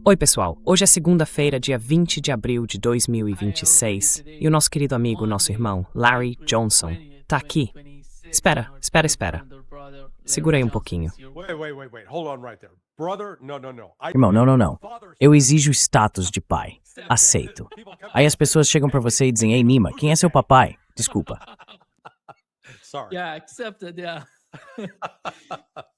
Oi, pessoal. Hoje é segunda-feira, dia 20 de abril de 2026, e o nosso querido amigo, nosso irmão, Larry Johnson, tá aqui. Espera. Segura aí um pouquinho. Wait. Hold on right there. Brother, no. Irmão, não. Eu exijo status de pai. Aceito. Aí as pessoas chegam pra você e dizem, ei, Nima, quem é seu papai? Desculpa. Sorry. Yeah, accepted, yeah.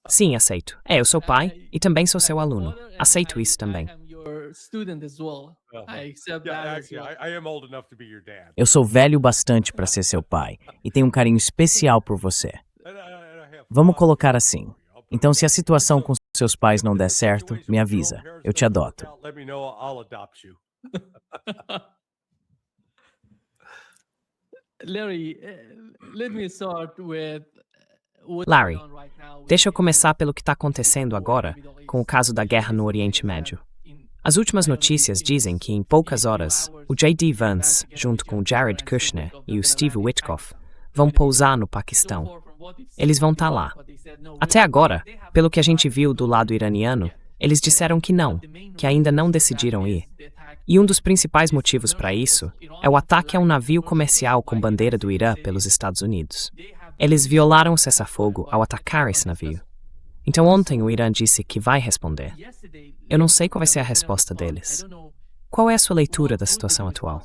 Sim, aceito. Eu sou pai e também sou seu aluno. Aceito isso também. I am your student as well. I accept Yeah, that as actually, well. I am old enough to be your dad. Eu sou velho bastante pra ser seu pai e tenho um carinho especial por você. And I have Vamos fun. colocar assim. Então, se a situação com seus pais não der certo, me avisa. Eu te adoto. Let me know, I'll adopt you. Larry, let me start with what's Larry, going on right now with Deixa eu the começar pelo que está acontecendo agora com o caso da guerra no Oriente Médio. As últimas notícias dizem que, em poucas horas, o J.D. Vance, junto com o Jared Kushner e o Steve Witkoff, vão pousar no Paquistão. Eles vão estar lá. Até agora, pelo que a gente viu do lado iraniano, eles disseram que não, que ainda não decidiram ir. E um dos principais motivos para isso é o ataque a um navio comercial com bandeira do Irã pelos Estados Unidos. Eles violaram o cessar-fogo ao atacar esse navio. Então ontem o Irã disse que vai responder. Eu não sei qual vai ser a resposta deles. Qual é a sua leitura da situação atual?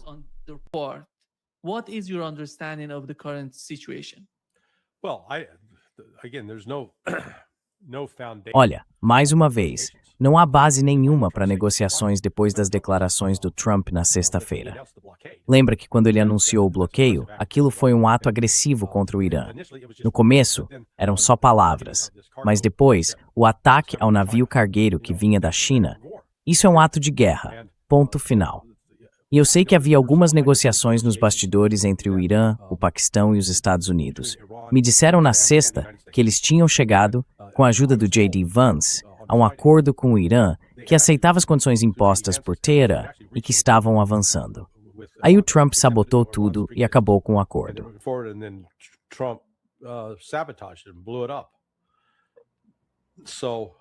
What is your understanding of the current situation? Well, again, there's no foundation. Olha, mais uma vez, não há base nenhuma para negociações depois das declarações do Trump na sexta-feira. Lembra que quando ele anunciou o bloqueio, aquilo foi um ato agressivo contra o Irã. No começo, eram só palavras, mas depois, o ataque ao navio cargueiro que vinha da China, isso é um ato de guerra, ponto final. E eu sei que havia algumas negociações nos bastidores entre o Irã, o Paquistão e os Estados Unidos. Me disseram na sexta que eles tinham chegado, com a ajuda do J.D. Vance, a um acordo com o Irã que aceitava as condições impostas por Teherã e que estavam avançando. Aí o Trump sabotou tudo e acabou com o acordo. And then Trump sabotaged it and blew it up. So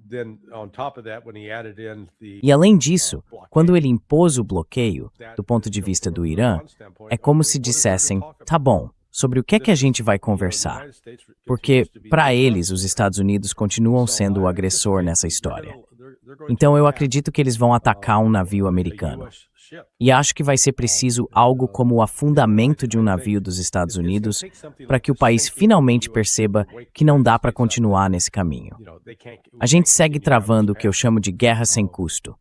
then on top of that, when he added in the E além disso, quando ele impôs o bloqueio, do ponto de vista do Irã, é como se dissessem, tá bom, sobre o que é que a gente vai conversar? Porque, para eles, os Estados Unidos continuam sendo o agressor nessa história. Então eu acredito que eles vão atacar um navio americano. E acho que vai ser preciso algo como o afundamento de um navio dos Estados Unidos para que o país finalmente perceba que não dá para continuar nesse caminho. A gente segue travando o que eu chamo de guerra sem custo.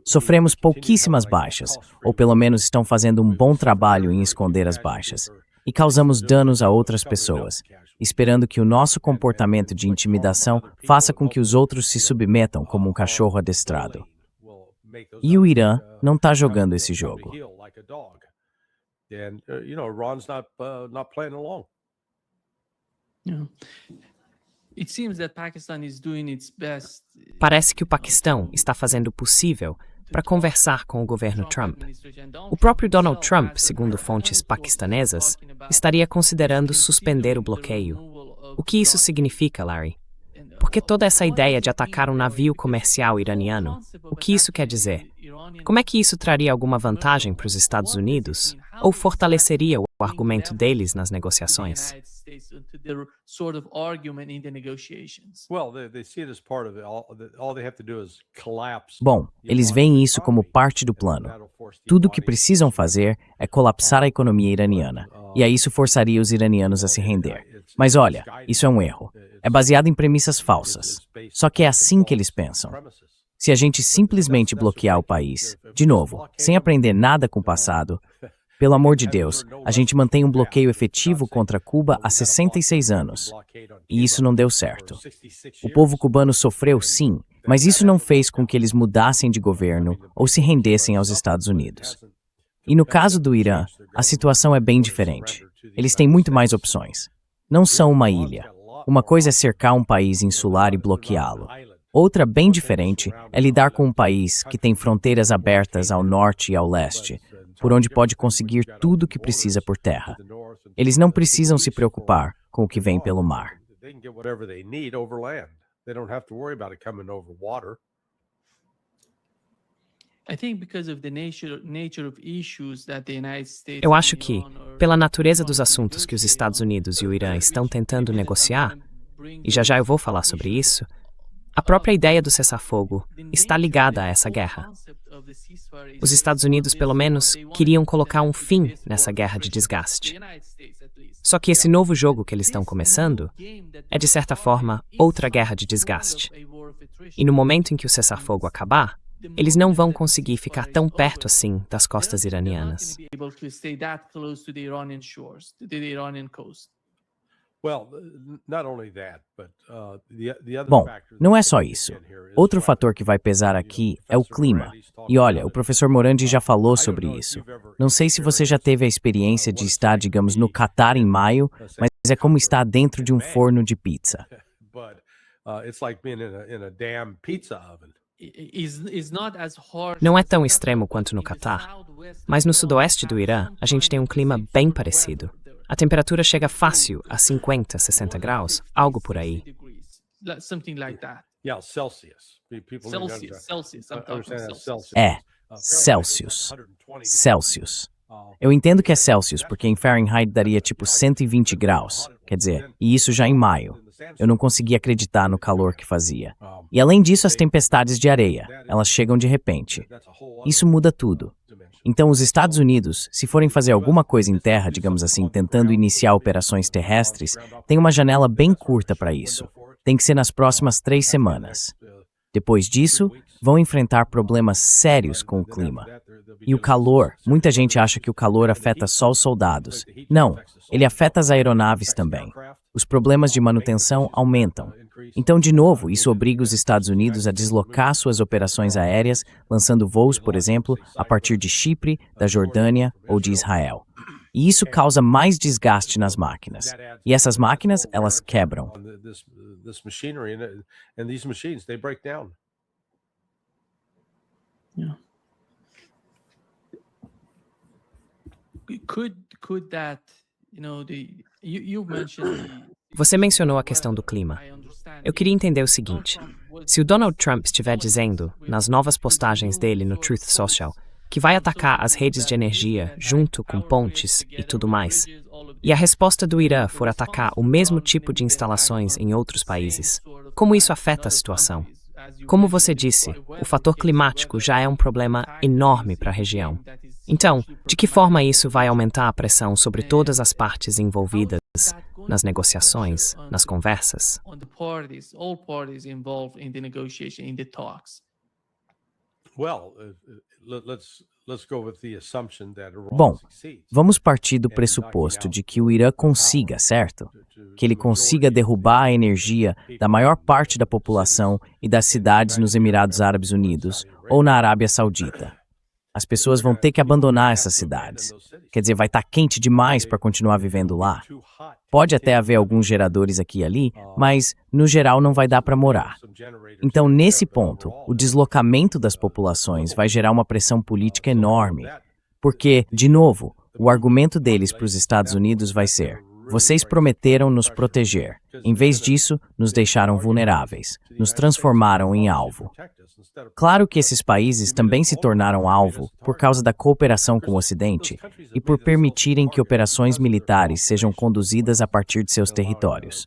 Sofremos pouquíssimas baixas, ou pelo menos estão fazendo um bom trabalho em esconder as baixas, e causamos danos a outras pessoas, esperando que o nosso comportamento de intimidação faça com que os outros se submetam como um cachorro adestrado. E o Irã não está jogando esse jogo. And Iran's not playing along. Yeah. It seems that Pakistan is doing its best. Parece que o Paquistão está fazendo o possível para conversar com o governo Trump. O próprio Donald Trump, segundo fontes paquistanesas, estaria considerando suspender o bloqueio. O que isso significa, Larry? Por que toda essa ideia de atacar um navio comercial iraniano? O que isso quer dizer? Como é que isso traria alguma vantagem para os Estados Unidos? Ou fortaleceria o argumento deles nas negociações? Well, they see it as part of it. All they have to do is collapse. Bom, eles veem isso como parte do plano. Tudo o que precisam fazer é colapsar a economia iraniana, e aí isso forçaria os iranianos a se render. Mas olha, isso é um erro. É baseado em premissas falsas. Só que é assim que eles pensam. Se a gente simplesmente bloquear o país, de novo, sem aprender nada com o passado, pelo amor de Deus, a gente mantém um bloqueio efetivo contra Cuba há 66 anos. E isso não deu certo. O povo cubano sofreu, sim, mas isso não fez com que eles mudassem de governo ou se rendessem aos Estados Unidos. E no caso do Irã, a situação é bem diferente. Eles têm muito mais opções. Não são uma ilha. Uma coisa é cercar um país insular e bloqueá-lo. Outra, bem diferente, é lidar com um país que tem fronteiras abertas ao norte e ao leste, por onde pode conseguir tudo o que precisa por terra. Eles não precisam se preocupar com o que vem pelo mar. Eu acho que, pela natureza dos assuntos que os Estados Unidos e o Irã estão tentando negociar, e já eu vou falar sobre isso, a própria ideia do cessar-fogo está ligada a essa guerra. Os Estados Unidos, pelo menos, queriam colocar um fim nessa guerra de desgaste. Só que esse novo jogo que eles estão começando é, de certa forma, outra guerra de desgaste. E no momento em que o cessar-fogo acabar, eles não vão conseguir ficar tão perto assim das costas iranianas. Bom, não é só isso. Outro fator que vai pesar aqui é o clima. E olha, o professor Morandi já falou sobre isso. Não sei se você já teve a experiência de estar, digamos, no Catar em maio, mas é como estar dentro de um forno de pizza. Não é tão extremo quanto no Catar, mas no sudoeste do Irã a gente tem um clima bem parecido. A temperatura chega fácil a 50, 60 graus, algo por aí. É, Celsius. Celsius. Eu entendo que é Celsius, porque em Fahrenheit daria tipo 120 graus. Quer dizer, e isso já em maio. Eu não conseguia acreditar no calor que fazia. E além disso, as tempestades de areia, elas chegam de repente. Isso muda tudo. Então, os Estados Unidos, se forem fazer alguma coisa em terra, digamos assim, tentando iniciar operações terrestres, tem uma janela bem curta para isso. Tem que ser nas próximas 3 semanas. Depois disso, vão enfrentar problemas sérios com o clima. E o calor, muita gente acha que o calor afeta só os soldados. Não, ele afeta as aeronaves também. Os problemas de manutenção aumentam. Então, de novo, isso obriga os Estados Unidos a deslocar suas operações aéreas, lançando voos, por exemplo, a partir de Chipre, da Jordânia ou de Israel. E isso causa mais desgaste nas máquinas. E essas máquinas, elas quebram. Você mencionou a questão do clima. Eu queria entender o seguinte: se o Donald Trump estiver dizendo, nas novas postagens dele no Truth Social, que vai atacar as redes de energia junto com pontes e tudo mais, e a resposta do Irã for atacar o mesmo tipo de instalações em outros países, como isso afeta a situação? Como você disse, o fator climático já é um problema enorme para a região. Então, de que forma isso vai aumentar a pressão sobre todas as partes envolvidas nas negociações, nas conversas? Bom, vamos partir do pressuposto de que o Irã consiga, certo? Que ele consiga derrubar a energia da maior parte da população e das cidades nos Emirados Árabes Unidos ou na Arábia Saudita. As pessoas vão ter que abandonar essas cidades. Quer dizer, vai estar quente demais para continuar vivendo lá. Pode até haver alguns geradores aqui e ali, mas, no geral, não vai dar para morar. Então, nesse ponto, o deslocamento das populações vai gerar uma pressão política enorme. Porque, de novo, o argumento deles para os Estados Unidos vai ser: vocês prometeram nos proteger. Em vez disso, nos deixaram vulneráveis. Nos transformaram em alvo. Claro que esses países também se tornaram alvo por causa da cooperação com o Ocidente e por permitirem que operações militares sejam conduzidas a partir de seus territórios.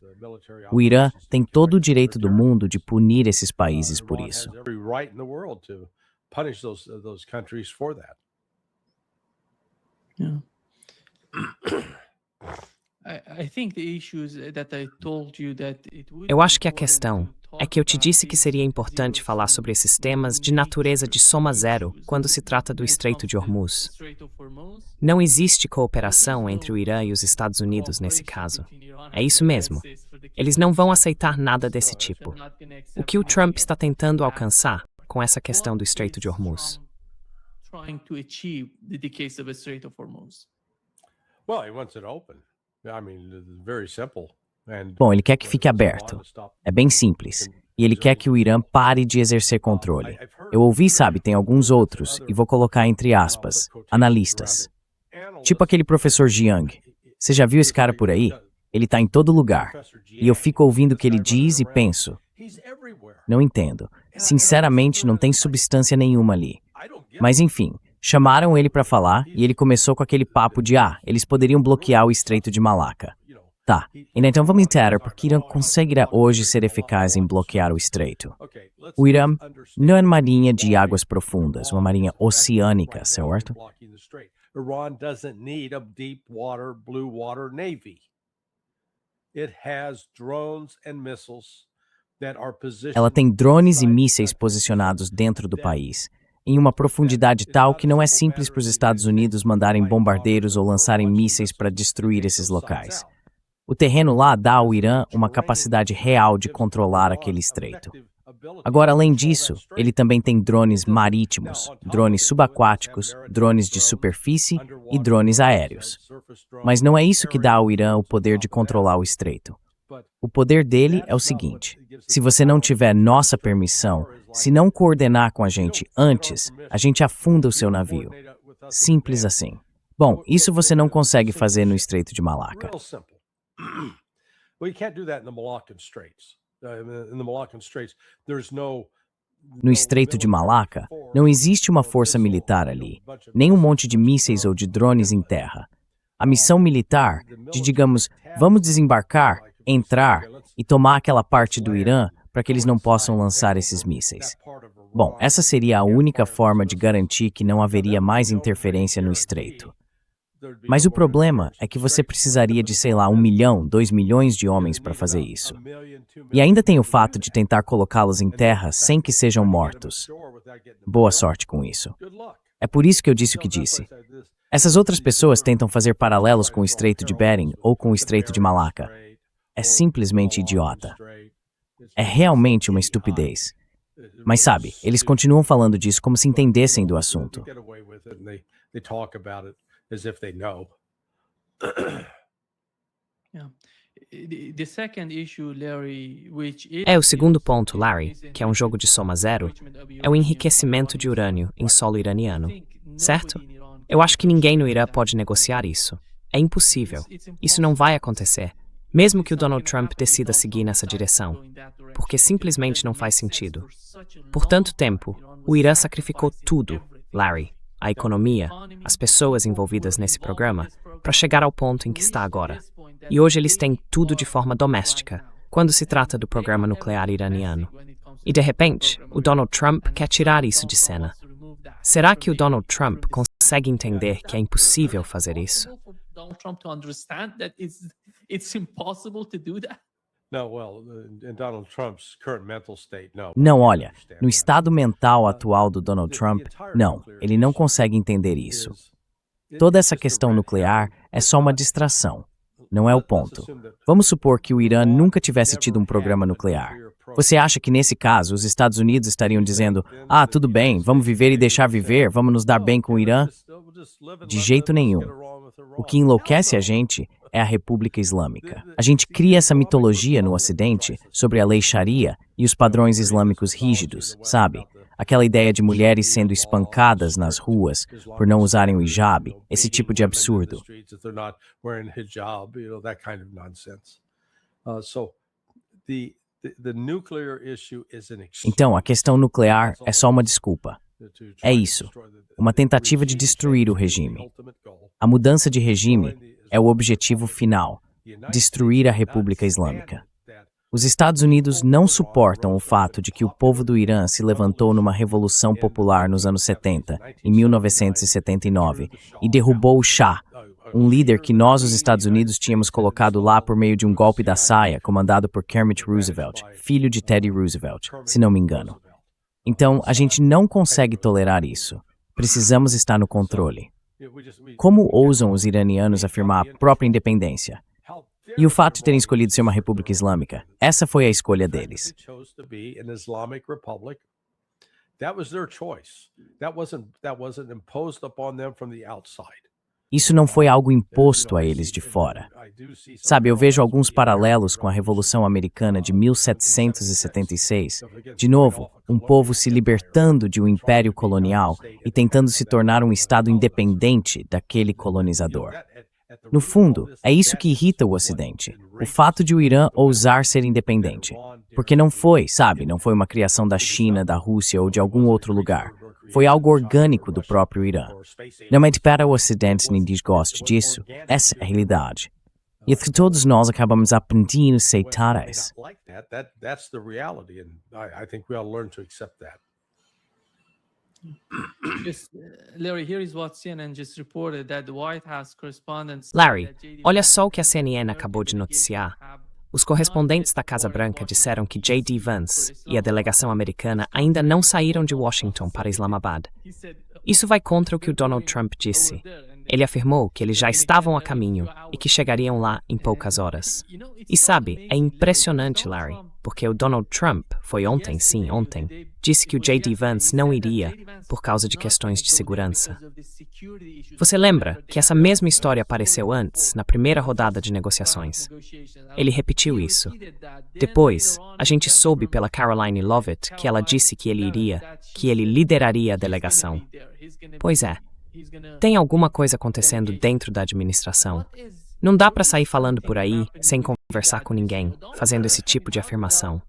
O Irã tem todo o direito do mundo de punir esses países por isso. Eu acho que a questão é que eu te disse que seria importante falar sobre esses temas de natureza de soma zero quando se trata do Estreito de Hormuz. Não existe cooperação entre o Irã e os Estados Unidos nesse caso. É isso mesmo. Eles não vão aceitar nada desse tipo. O que o Trump está tentando alcançar com essa questão do Estreito de Hormuz? Bom, ele quer que fique aberto. É bem simples. E ele quer que o Irã pare de exercer controle. Eu ouvi, sabe, tem alguns outros, e vou colocar entre aspas, analistas. Tipo aquele professor Jiang. Você já viu esse cara por aí? Ele tá em todo lugar. E eu fico ouvindo o que ele diz e penso: não entendo. Sinceramente, não tem substância nenhuma ali. Mas enfim, chamaram ele para falar e ele começou com aquele papo de eles poderiam bloquear o Estreito de Malaca. Tá, então vamos entender por que Irã conseguirá hoje ser eficaz em bloquear o Estreito. O Irã não é uma marinha de águas profundas, uma marinha oceânica, certo? Iran doesn't need a deep water, blue water navy. It has drones and missiles that are positioned. Ela tem drones e mísseis posicionados dentro do país, em uma profundidade tal que não é simples para os Estados Unidos mandarem bombardeiros ou lançarem mísseis para destruir esses locais. O terreno lá dá ao Irã uma capacidade real de controlar aquele estreito. Agora, além disso, ele também tem drones marítimos, drones subaquáticos, drones de superfície e drones aéreos. Mas não é isso que dá ao Irã o poder de controlar o estreito. O poder dele é o seguinte: se você não tiver nossa permissão, se não coordenar com a gente antes, a gente afunda o seu navio. Simples assim. Bom, isso você não consegue fazer no Estreito de Malaca. Well, you can't do that in the Malaccan Straits. In the Malaccan Straits, there's no. No Estreito de Malaca, não existe uma força militar ali, nem um monte de mísseis ou de drones em terra. A missão militar de, digamos, vamos desembarcar, entrar e tomar aquela parte do Irã para que eles não possam lançar esses mísseis. Bom, essa seria a única forma de garantir que não haveria mais interferência no Estreito. Mas o problema é que você precisaria de, sei lá, 1 milhão, 2 milhões de homens para fazer isso. E ainda tem o fato de tentar colocá-los em terra sem que sejam mortos. Boa sorte com isso. É por isso que eu disse o que disse. Essas outras pessoas tentam fazer paralelos com o Estreito de Bering ou com o Estreito de Malaca. É simplesmente idiota. É realmente uma estupidez. Mas sabe, eles continuam falando disso como se entendessem do assunto. As if they know. O segundo ponto, Larry, que é um jogo de soma zero, é o enriquecimento de urânio em solo iraniano, certo? Eu acho que ninguém no Irã pode negociar isso. É impossível. Isso não vai acontecer, mesmo que o Donald Trump decida seguir nessa direção, porque simplesmente não faz sentido. Por tanto tempo, o Irã sacrificou tudo, Larry. A economia, as pessoas envolvidas nesse programa, para chegar ao ponto em que está agora. E hoje eles têm tudo de forma doméstica, quando se trata do programa nuclear iraniano. E de repente, o Donald Trump quer tirar isso de cena. Será que o Donald Trump consegue entender que é impossível fazer isso? Não, olha, no estado mental atual do Donald Trump, não, ele não consegue entender isso. Toda essa questão nuclear é só uma distração, não é o ponto. Vamos supor que o Irã nunca tivesse tido um programa nuclear. Você acha que nesse caso os Estados Unidos estariam dizendo, tudo bem, vamos viver e deixar viver, vamos nos dar bem com o Irã? De jeito nenhum. O que enlouquece a gente é a República Islâmica. A gente cria essa mitologia no Ocidente sobre a lei Sharia e os padrões islâmicos rígidos, sabe? Aquela ideia de mulheres sendo espancadas nas ruas por não usarem o hijab, esse tipo de absurdo. Então, a questão nuclear é só uma desculpa. É isso, uma tentativa de destruir o regime. A mudança de regime é o objetivo final, destruir a República Islâmica. Os Estados Unidos não suportam o fato de que o povo do Irã se levantou numa revolução popular nos anos 70, em 1979, e derrubou o Shah, um líder que nós, os Estados Unidos, tínhamos colocado lá por meio de um golpe da saia, comandado por Kermit Roosevelt, filho de Teddy Roosevelt, se não me engano. Então, a gente não consegue tolerar isso. Precisamos estar no controle. Como ousam os iranianos afirmar a própria independência? E o fato de terem escolhido ser uma república islâmica? Essa foi a escolha deles. Isso não foi algo imposto a eles de fora. Sabe, eu vejo alguns paralelos com a Revolução Americana de 1776. De novo, um povo se libertando de um império colonial e tentando se tornar um estado independente daquele colonizador. No fundo, é isso que irrita o Ocidente, o fato de o Irã ousar ser independente. Porque não foi, sabe, não foi uma criação da China, da Rússia ou de algum outro lugar. Foi algo orgânico do próprio Irã. Não é para o Ocidente nem desgoste disso. Essa é a realidade. E que todos nós acabamos aprendendo a aceitar isso. That's the reality, and I think we all learn to accept that. Larry, here is what CNN just reported that the White House correspondents. Larry, olha só o que a CNN acabou de noticiar. Os correspondentes da Casa Branca disseram que J.D. Vance e a delegação americana ainda não saíram de Washington para Islamabad. Isso vai contra o que o Donald Trump disse. Ele afirmou que eles já estavam a caminho e que chegariam lá em poucas horas. E sabe, é impressionante, Larry, porque o Donald Trump foi ontem, disse que o J.D. Vance não iria por causa de questões de segurança. Você lembra que essa mesma história apareceu antes, na primeira rodada de negociações? Ele repetiu isso. Depois, a gente soube pela Caroline Leavitt que ela disse que ele iria, que ele lideraria a delegação. Pois é. Tem alguma coisa acontecendo dentro da administração. Não dá para sair falando por aí sem conversar com ninguém, fazendo esse tipo de afirmação.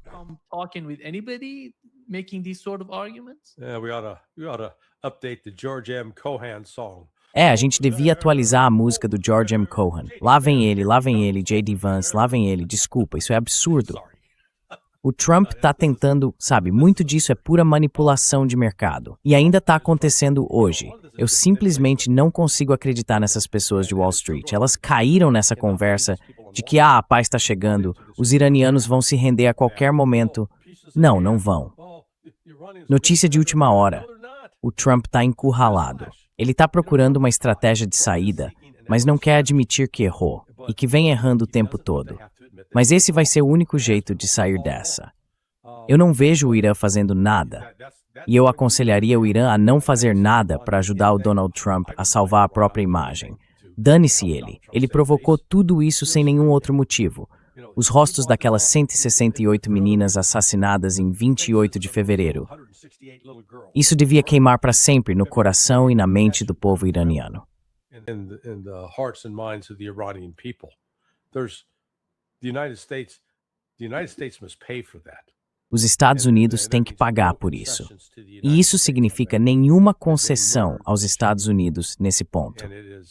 A gente devia atualizar a música do George M. Cohan. Lá vem ele, J.D. Vance, lá vem ele. Desculpa, isso é absurdo. O Trump tá tentando, sabe, muito disso é pura manipulação de mercado. E ainda tá acontecendo hoje. Eu simplesmente não consigo acreditar nessas pessoas de Wall Street. Elas caíram nessa conversa de que, a paz está chegando, os iranianos vão se render a qualquer momento. Não vão. Notícia de última hora. O Trump tá encurralado. Ele tá procurando uma estratégia de saída, mas não quer admitir que errou e que vem errando o tempo todo. Mas esse vai ser o único jeito de sair dessa. Eu não vejo o Irã fazendo nada. E eu aconselharia o Irã a não fazer nada para ajudar o Donald Trump a salvar a própria imagem. Dane-se ele. Ele provocou tudo isso sem nenhum outro motivo. Os rostos daquelas 168 meninas assassinadas em 28 de fevereiro. Isso devia queimar para sempre no coração e na mente do povo iraniano. The United States must pay for that. Os Estados Unidos têm que pagar por isso. E isso significa nenhuma concessão aos Estados Unidos nesse ponto.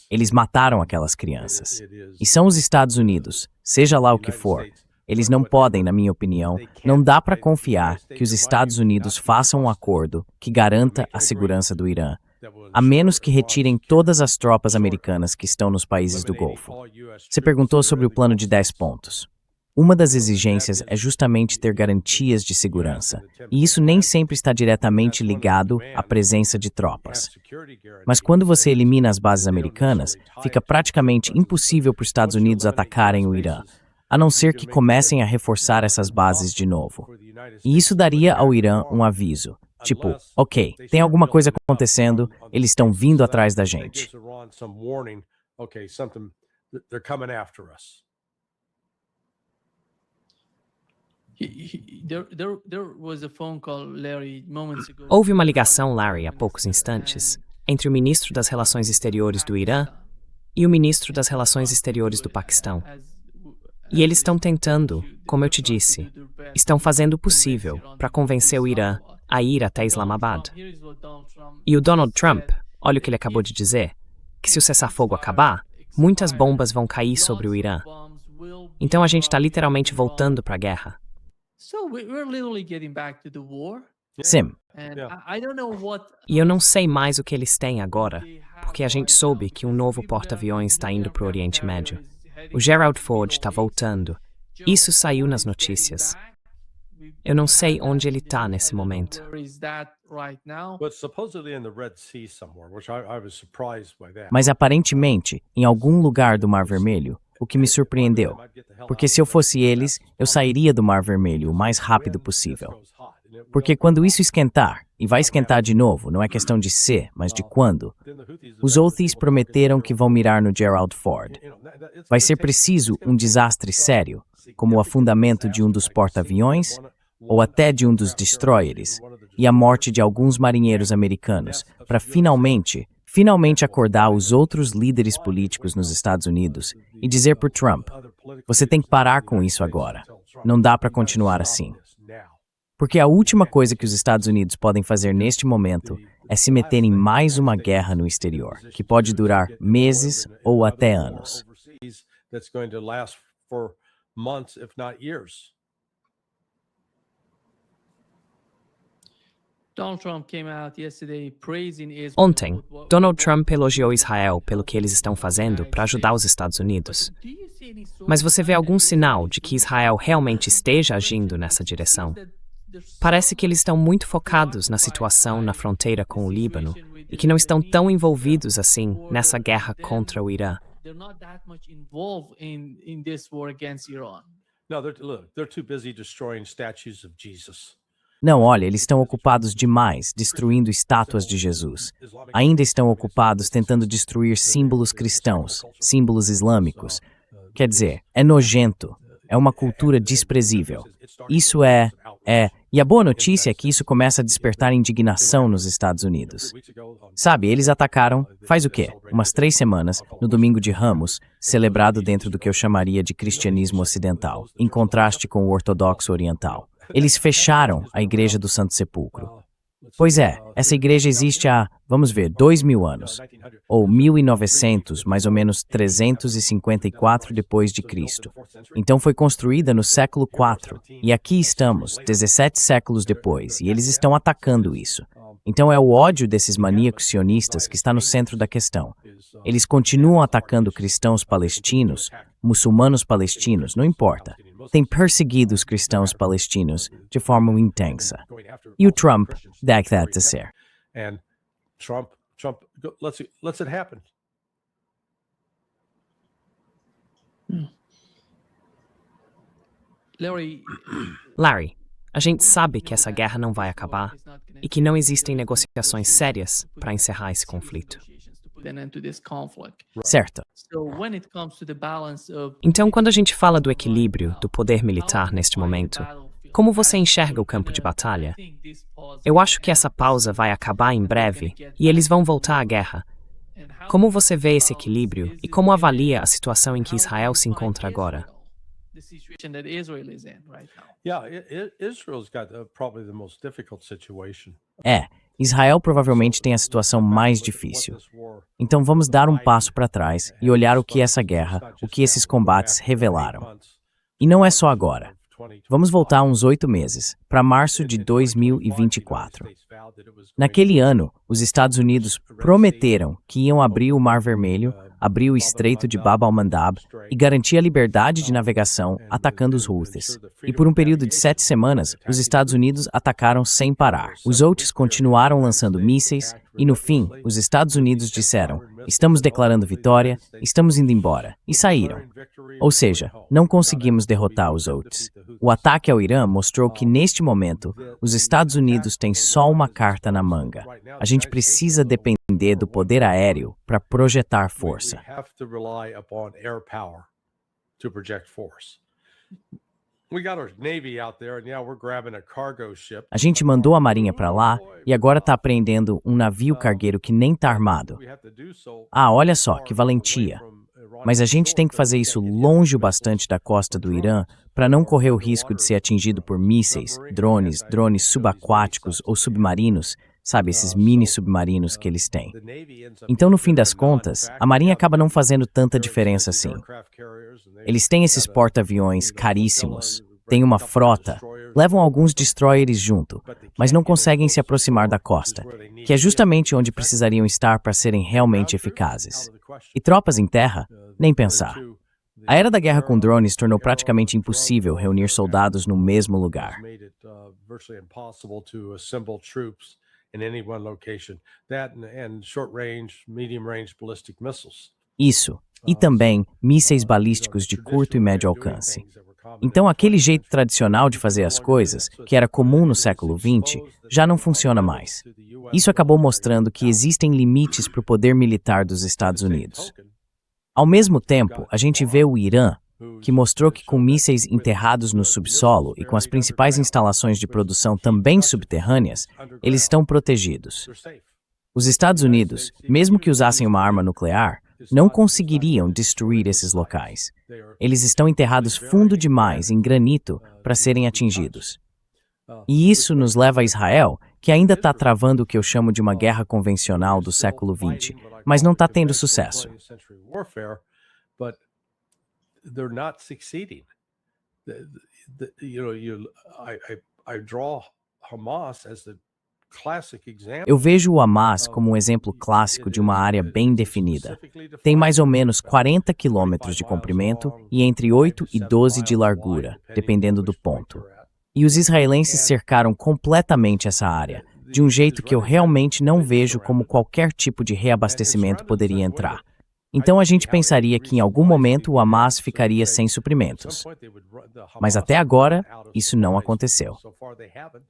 Eles mataram aquelas crianças. E são os Estados Unidos, seja lá o que for. Eles não podem, na minha opinião, não dá para confiar que os Estados Unidos façam um acordo que garanta a segurança do Irã, a menos que retirem todas as tropas americanas que estão nos países do Golfo. Você perguntou sobre o plano de 10 pontos. Uma das exigências é justamente ter garantias de segurança, e isso nem sempre está diretamente ligado à presença de tropas. Mas quando você elimina as bases americanas, fica praticamente impossível para os Estados Unidos atacarem o Irã, a não ser que comecem a reforçar essas bases de novo. E isso daria ao Irã um aviso. Tipo, ok, tem alguma coisa acontecendo, eles estão vindo atrás da gente. Houve uma ligação, Larry, há poucos instantes, entre o ministro das Relações Exteriores do Irã e o ministro das Relações Exteriores do Paquistão. E eles estão tentando, como eu te disse, estão fazendo o possível para convencer o Irã a ir até Islamabad. E o Donald Trump, olha o que ele acabou de dizer, que se o cessar-fogo acabar, muitas bombas vão cair sobre o Irã. Então a gente está literalmente voltando para a guerra. Sim. E eu não sei mais o que eles têm agora, porque a gente soube que um novo porta-aviões está indo para o Oriente Médio. O Gerald Ford está voltando. Isso saiu nas notícias. Eu não sei onde ele está nesse momento. Mas aparentemente, em algum lugar do Mar Vermelho, o que me surpreendeu. Porque se eu fosse eles, eu sairia do Mar Vermelho o mais rápido possível. Porque quando isso esquentar, e vai esquentar de novo, não é questão de se, mas de quando, os Houthis prometeram que vão mirar no Gerald Ford. Vai ser preciso um desastre sério, como o afundamento de um dos porta-aviões, ou até de um dos destroyers, e a morte de alguns marinheiros americanos, para finalmente acordar os outros líderes políticos nos Estados Unidos e dizer por Trump, você tem que parar com isso agora. Não dá para continuar assim. Porque a última coisa que os Estados Unidos podem fazer neste momento é se meter em mais uma guerra no exterior, que pode durar meses ou até anos. Ontem, Donald Trump elogiou Israel pelo que eles estão fazendo para ajudar os Estados Unidos. Mas você vê algum sinal de que Israel realmente esteja agindo nessa direção? Parece que eles estão muito focados na situação na fronteira com o Líbano e que não estão tão envolvidos assim nessa guerra contra o Irã. Não, olha, eles estão ocupados demais destruindo estátuas de Jesus. Ainda estão ocupados tentando destruir símbolos cristãos, símbolos islâmicos. Quer dizer, é nojento. É uma cultura desprezível. Isso e a boa notícia é que isso começa a despertar indignação nos Estados Unidos. Sabe, eles atacaram, faz o quê? Umas 3 semanas, no Domingo de Ramos, celebrado dentro do que eu chamaria de cristianismo ocidental, em contraste com o ortodoxo oriental. Eles fecharam a Igreja do Santo Sepulcro. Pois é, essa igreja existe há, 2.000 anos, ou 1900, mais ou menos 354 depois de Cristo. Então foi construída no século IV, e aqui estamos, 17 séculos depois, e eles estão atacando isso. Então é o ódio desses maníacos sionistas que está no centro da questão. Eles continuam atacando cristãos palestinos, muçulmanos palestinos, não importa. Tem perseguido os cristãos palestinos de forma intensa. E o Trump dá that de ser. Trump lets it happen. Larry, a gente sabe que essa guerra não vai acabar e que não existem negociações sérias para encerrar esse conflito. Certo. Então, quando a gente fala do equilíbrio do poder militar neste momento, como você enxerga o campo de batalha? Eu acho que essa pausa vai acabar em breve e eles vão voltar à guerra. Como você vê esse equilíbrio e como avalia a situação em que Israel se encontra agora? Israel provavelmente tem a situação mais difícil. Então vamos dar um passo para trás e olhar o que essa guerra, o que esses combates revelaram. E não é só agora. Vamos voltar uns 8 meses, para março de 2024. Naquele ano, os Estados Unidos prometeram que iam abrir o Mar Vermelho, abrir o Estreito de Bab al-Mandab e garantir a liberdade de navegação atacando os Houthis. E por um período de 7 semanas, os Estados Unidos atacaram sem parar. Os Houthis continuaram lançando mísseis e, no fim, os Estados Unidos disseram: estamos declarando vitória, estamos indo embora, e saíram. Ou seja, não conseguimos derrotar os Houthis. O ataque ao Irã mostrou que, neste momento, os Estados Unidos têm só uma carta na manga. A gente precisa depender do poder aéreo para projetar força. A gente mandou a Marinha para lá e agora está apreendendo um navio cargueiro que nem está armado. Olha só, que valentia. Mas a gente tem que fazer isso longe o bastante da costa do Irã para não correr o risco de ser atingido por mísseis, drones subaquáticos ou submarinos, sabe, esses mini submarinos que eles têm. Então, no fim das contas, a Marinha acaba não fazendo tanta diferença assim. Eles têm esses porta-aviões caríssimos, têm uma frota, levam alguns destroyers junto, mas não conseguem se aproximar da costa, que é justamente onde precisariam estar para serem realmente eficazes. E tropas em terra? Nem pensar. A era da guerra com drones tornou praticamente impossível reunir soldados no mesmo lugar. Isso, e também mísseis balísticos de curto e médio alcance. Então, aquele jeito tradicional de fazer as coisas, que era comum no século XX, já não funciona mais. Isso acabou mostrando que existem limites para o poder militar dos Estados Unidos. Ao mesmo tempo, a gente vê o Irã, que mostrou que com mísseis enterrados no subsolo e com as principais instalações de produção também subterrâneas, eles estão protegidos. Os Estados Unidos, mesmo que usassem uma arma nuclear, não conseguiriam destruir esses locais. Eles estão enterrados fundo demais em granito para serem atingidos. E isso nos leva a Israel, que ainda está travando o que eu chamo de uma guerra convencional do século XX, mas não está tendo sucesso. Eu vejo o Hamas como um exemplo clássico de uma área bem definida. Tem mais ou menos 40 quilômetros de comprimento e entre 8 e 12 de largura, dependendo do ponto. E os israelenses cercaram completamente essa área, de um jeito que eu realmente não vejo como qualquer tipo de reabastecimento poderia entrar. Então a gente pensaria que em algum momento o Hamas ficaria sem suprimentos. Mas até agora, isso não aconteceu.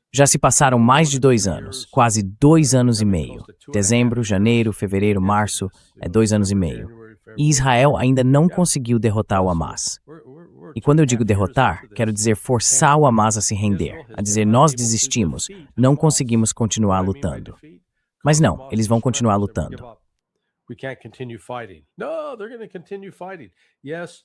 Já se passaram mais de 2 anos, quase 2 anos e meio. Dezembro, janeiro, fevereiro, março, 2 anos e meio. E Israel ainda não conseguiu derrotar o Hamas. E quando eu digo derrotar, quero dizer forçar o Hamas a se render, a dizer nós desistimos, não conseguimos continuar lutando. Mas não, eles vão continuar lutando. We can't continue fighting. No, they're going to continue fighting. Yes,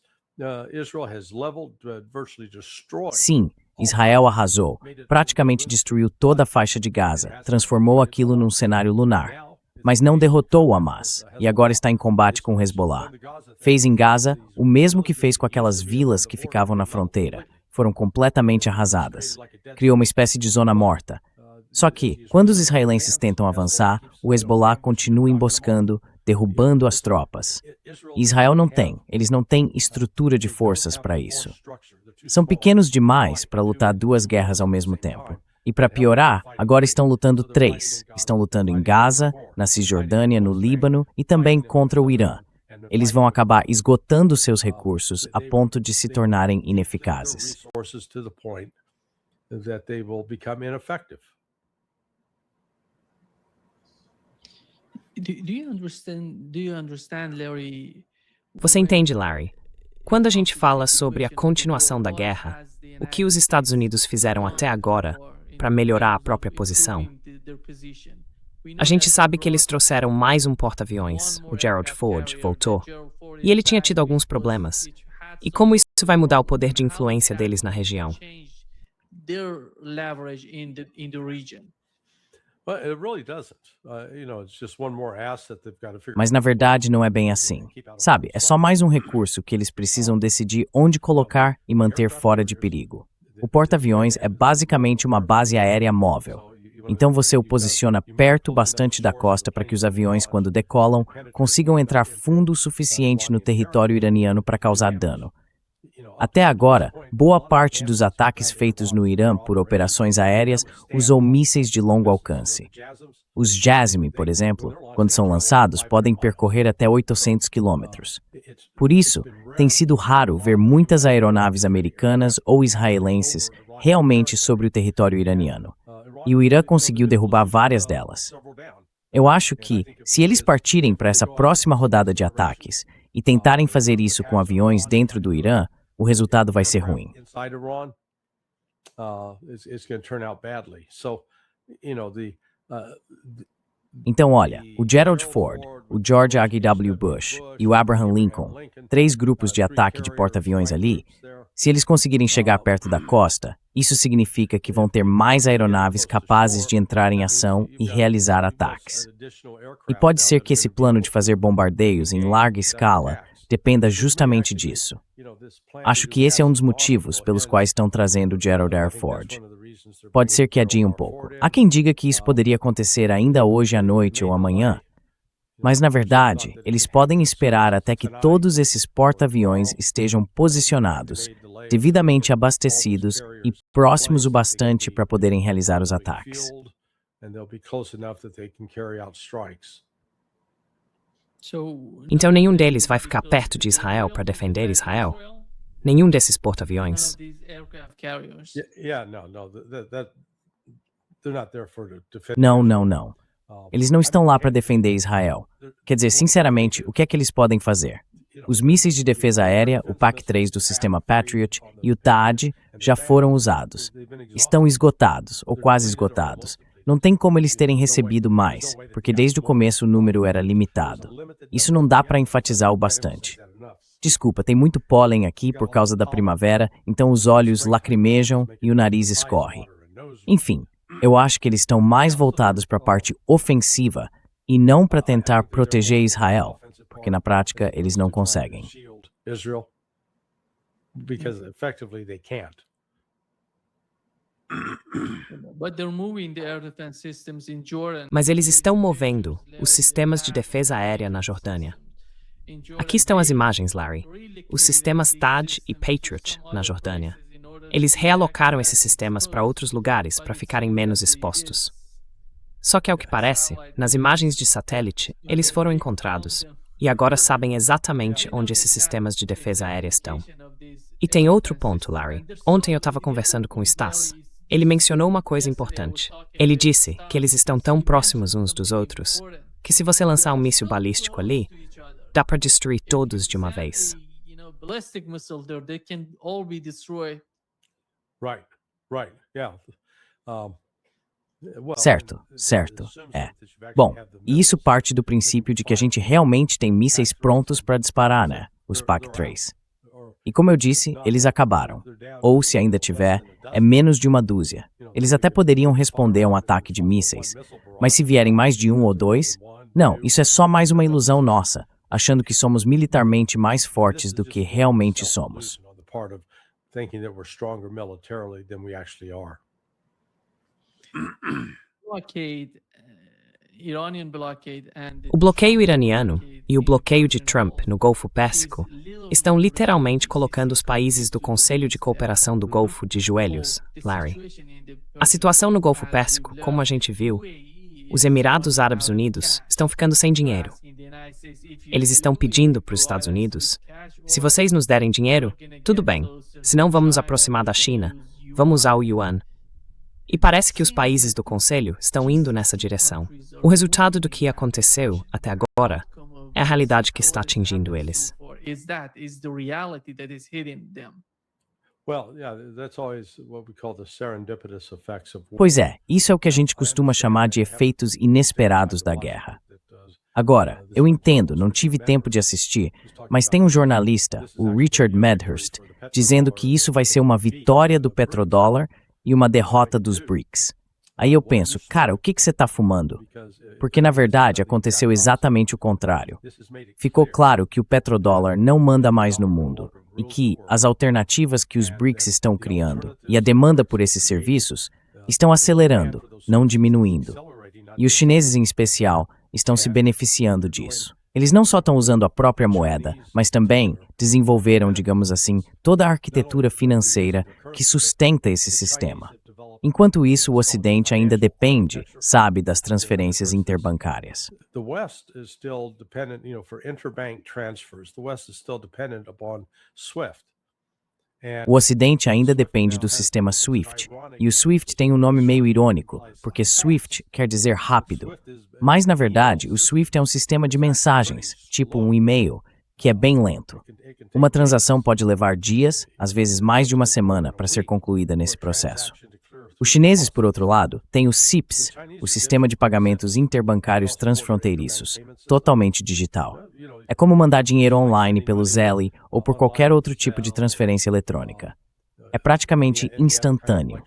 Israel has leveled, virtually destroyed. Sim, Israel arrasou, praticamente destruiu toda a faixa de Gaza, transformou aquilo num cenário lunar. Mas não derrotou o Hamas, e agora está em combate com o Hezbollah. Fez em Gaza o mesmo que fez com aquelas vilas que ficavam na fronteira. Foram completamente arrasadas. Criou uma espécie de zona morta. Só que, quando os israelenses tentam avançar, o Hezbollah continua emboscando, derrubando as tropas. Israel não tem, eles não têm estrutura de forças para isso. São pequenos demais para lutar 2 guerras ao mesmo tempo. E para piorar, agora estão lutando 3. Estão lutando em Gaza, na Cisjordânia, no Líbano e também contra o Irã. Eles vão acabar esgotando seus recursos a ponto de se tornarem ineficazes. Você entende, Larry? Quando a gente fala sobre a continuação da guerra, o que os Estados Unidos fizeram até agora para melhorar a própria posição? A gente sabe que eles trouxeram mais um porta-aviões, o Gerald Ford, voltou, e ele tinha tido alguns problemas. E como isso vai mudar o poder de influência deles na região? Mas na verdade não é bem assim. Sabe, é só mais um recurso que eles precisam decidir onde colocar e manter fora de perigo. O porta-aviões é basicamente uma base aérea móvel. Então você o posiciona perto bastante da costa para que os aviões, quando decolam, consigam entrar fundo o suficiente no território iraniano para causar dano. Até agora, boa parte dos ataques feitos no Irã por operações aéreas usou mísseis de longo alcance. Os JASM, por exemplo, quando são lançados, podem percorrer até 800 quilômetros. Por isso, tem sido raro ver muitas aeronaves americanas ou israelenses realmente sobre o território iraniano. E o Irã conseguiu derrubar várias delas. Eu acho que, se eles partirem para essa próxima rodada de ataques e tentarem fazer isso com aviões dentro do Irã, o resultado vai ser ruim. Então, olha, o Gerald Ford, o George H.W. Bush e o Abraham Lincoln, 3 grupos de ataque de porta-aviões ali, se eles conseguirem chegar perto da costa, isso significa que vão ter mais aeronaves capazes de entrar em ação e realizar ataques. E pode ser que esse plano de fazer bombardeios em larga escala dependa justamente disso. Acho que esse é um dos motivos pelos quais estão trazendo o Gerald R. Ford. Pode ser que adie um pouco. Há quem diga que isso poderia acontecer ainda hoje à noite ou amanhã, mas na verdade, eles podem esperar até que todos esses porta-aviões estejam posicionados, devidamente abastecidos e próximos o bastante para poderem realizar os ataques. Então nenhum deles vai ficar perto de Israel para defender Israel? Nenhum desses porta-aviões? Não. Eles não estão lá para defender Israel. Quer dizer, sinceramente, o que é que eles podem fazer? Os mísseis de defesa aérea, o PAC-3 do sistema Patriot e o THAAD já foram usados. Estão esgotados, ou quase esgotados. Não tem como eles terem recebido mais, porque desde o começo o número era limitado. Isso não dá para enfatizar o bastante. Desculpa, tem muito pólen aqui por causa da primavera, então os olhos lacrimejam e o nariz escorre. Enfim, Eu acho que eles estão mais voltados para a parte ofensiva e não para tentar proteger Israel, porque na prática eles não conseguem. Israel, because effectively they can't. But they're moving the air defense systems in Jordan. Mas eles estão movendo os sistemas de defesa aérea na Jordânia. Aqui estão as imagens, Larry. Os sistemas THAAD e Patriot na Jordânia. Eles realocaram esses sistemas para outros lugares para ficarem menos expostos. Só que, ao que parece, nas imagens de satélite, eles foram encontrados e agora sabem exatamente onde esses sistemas de defesa aérea estão. E tem outro ponto, Larry. Ontem eu estava conversando com o Stas. Ele mencionou uma coisa importante. Ele disse que eles estão tão próximos uns dos outros que se você lançar um míssil balístico ali, dá para destruir todos de uma vez. Ballistic missile there, they can all be destroyed. Right, yeah. Certo. Bom, e isso parte do princípio de que a gente realmente tem mísseis prontos para disparar, né? Os PAC-3. E como eu disse, eles acabaram. Ou, se ainda tiver, é menos de uma dúzia. Eles até poderiam responder a um ataque de mísseis. Mas se vierem mais de um ou dois, não, isso é só mais uma ilusão nossa, achando que somos militarmente mais fortes do que realmente somos. O bloqueio iraniano e o bloqueio de Trump no Golfo Pérsico estão literalmente colocando os países do Conselho de Cooperação do Golfo de joelhos, Larry. A situação no Golfo Pérsico, como a gente viu, os Emirados Árabes Unidos estão ficando sem dinheiro. Eles estão pedindo para os Estados Unidos: se vocês nos derem dinheiro, tudo bem, senão vamos nos aproximar da China, vamos usar o yuan. E parece que os países do Conselho estão indo nessa direção. O resultado do que aconteceu até agora é a realidade que está atingindo eles. Pois é, isso é o que a gente costuma chamar de efeitos inesperados da guerra. Agora, eu entendo, não tive tempo de assistir, mas tem um jornalista, o Richard Medhurst, dizendo que isso vai ser uma vitória do petrodólar e uma derrota dos BRICS. Aí eu penso, cara, o que você está fumando? Porque, na verdade, aconteceu exatamente o contrário. Ficou claro que o petrodólar não manda mais no mundo e que as alternativas que os BRICS estão criando e a demanda por esses serviços estão acelerando, não diminuindo. E os chineses, em especial, estão se beneficiando disso. Eles não só estão usando a própria moeda, mas também desenvolveram, digamos assim, toda a arquitetura financeira que sustenta esse sistema. Enquanto isso, o Ocidente ainda depende, sabe, das transferências interbancárias. The West is still dependent, for interbank transfers. The West is still dependent upon SWIFT. O Ocidente ainda depende do sistema SWIFT, e o SWIFT tem um nome meio irônico, porque SWIFT quer dizer rápido. Mas, na verdade, o SWIFT é um sistema de mensagens, tipo um e-mail, que é bem lento. Uma transação pode levar dias, às vezes mais de uma semana, para ser concluída nesse processo. Os chineses, por outro lado, têm o CIPS, o Sistema de Pagamentos Interbancários Transfronteiriços, totalmente digital. É como mandar dinheiro online pelo Zelle ou por qualquer outro tipo de transferência eletrônica. É praticamente instantâneo.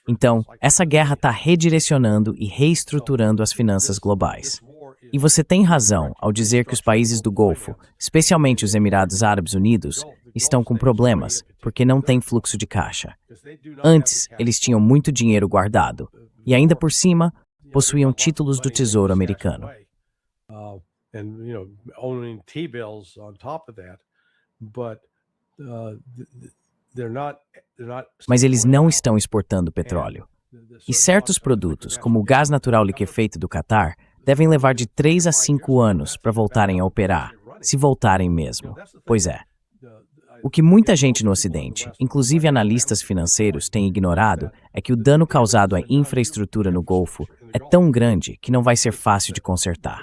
Então, essa guerra está redirecionando e reestruturando as finanças globais. E você tem razão ao dizer que os países do Golfo, especialmente os Emirados Árabes Unidos, estão com problemas porque não tem fluxo de caixa. Antes, eles tinham muito dinheiro guardado e, ainda por cima, possuíam títulos do Tesouro Americano. Mas eles não estão exportando petróleo. E certos produtos, como o gás natural liquefeito do Catar, devem levar de 3 a 5 anos para voltarem a operar, se voltarem mesmo. Pois é. O que muita gente no Ocidente, inclusive analistas financeiros, tem ignorado é que o dano causado à infraestrutura no Golfo é tão grande que não vai ser fácil de consertar.